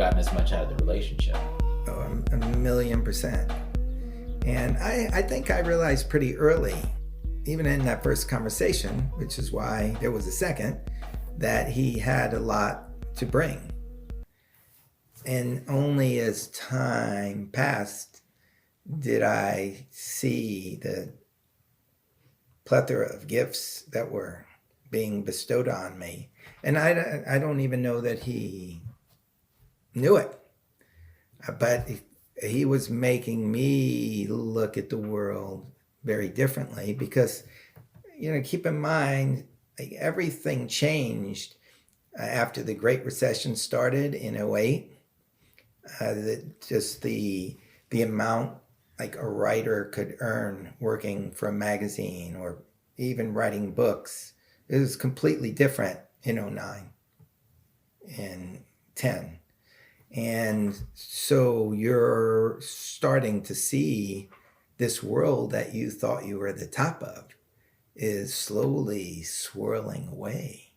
gotten as much out of the relationship. Oh, 1,000,000%. And I think I realized pretty early, even in that first conversation, which is why there was a second, that he had a lot to bring. And only as time passed did I see the plethora of gifts that were being bestowed on me. And I don't even know that he knew it. But he was making me look at the world very differently because, keep in mind, like everything changed after the Great Recession started in 2008. Just the amount like a writer could earn working for a magazine or even writing books, it was completely different in 2009 and 2010. And so you're starting to see this world that you thought you were at the top of is slowly swirling away.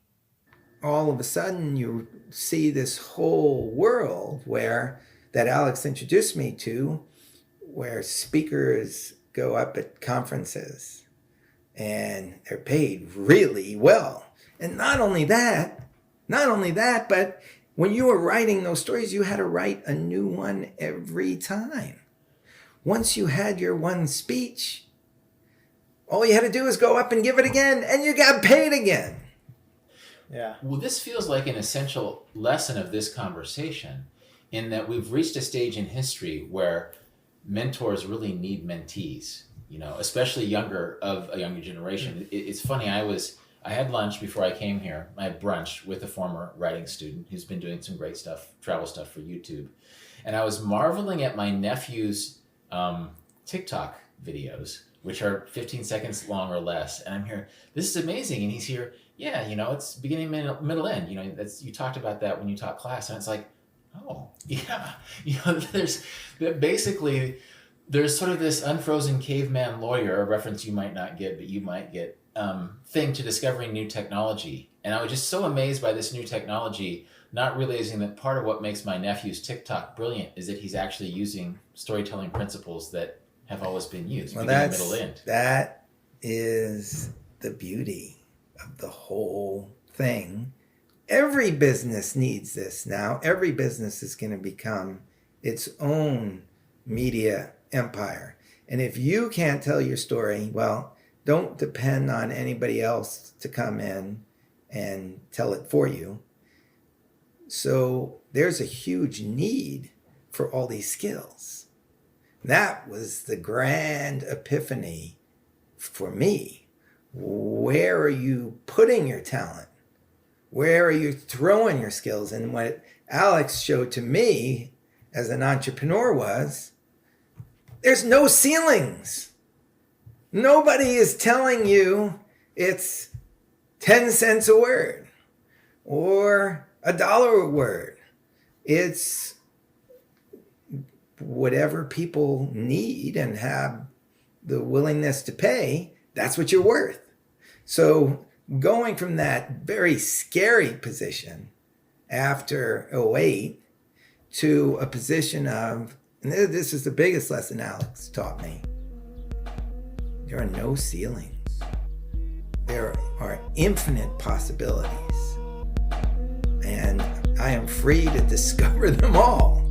All of a sudden you see this whole world that Alex introduced me to, where speakers go up at conferences and they're paid really well. And not only that, but when you were writing those stories, you had to write a new one every time. Once you had your one speech, all you had to do was go up and give it again, and you got paid again. Yeah. Well, this feels like an essential lesson of this conversation in that we've reached a stage in history where mentors really need mentees, especially of a younger generation. It's funny, I had lunch before I came here. I had brunch with a former writing student who's been doing some great stuff, travel stuff for YouTube. And I was marveling at my nephew's TikTok videos, which are 15 seconds long or less. And I'm here, this is amazing. And he's here, yeah, it's beginning, middle, end. You talked about that when you taught class. And it's like, oh, yeah. There's sort of this unfrozen caveman lawyer, a reference you might not get, but you might get, thing to discovering new technology. And I was just so amazed by this new technology, not realizing that part of what makes my nephew's TikTok brilliant is that he's actually using storytelling principles that have always been used, beginning, middle, end. That is the beauty of the whole thing. Every business needs this now. Every business is going to become its own media empire. And if you can't tell your story, well, don't depend on anybody else to come in and tell it for you. So there's a huge need for all these skills. That was the grand epiphany for me. Where are you putting your talent? Where are you throwing your skills? And what Alex showed to me as an entrepreneur was, there's no ceilings. Nobody is telling you it's 10 cents a word or $1 a word. It's whatever people need and have the willingness to pay, that's what you're worth. So going from that very scary position after 2008 to a position of, and this is the biggest lesson Alex taught me, there are no ceilings. There are infinite possibilities. And I am free to discover them all.